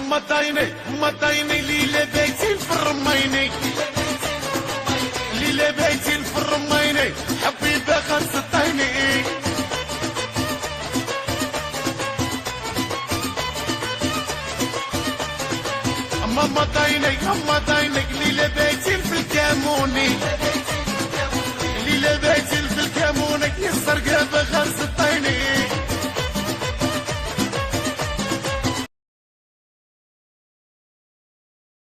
مطايني ليلة بيتين في الرميني، ليلة بيتين في الرميني، حبيبة خلصتيني. مطاينك ليلة بيتين في الكاموني، ليلة بيتين في الكاموني، يا السرقة بخلصتيني.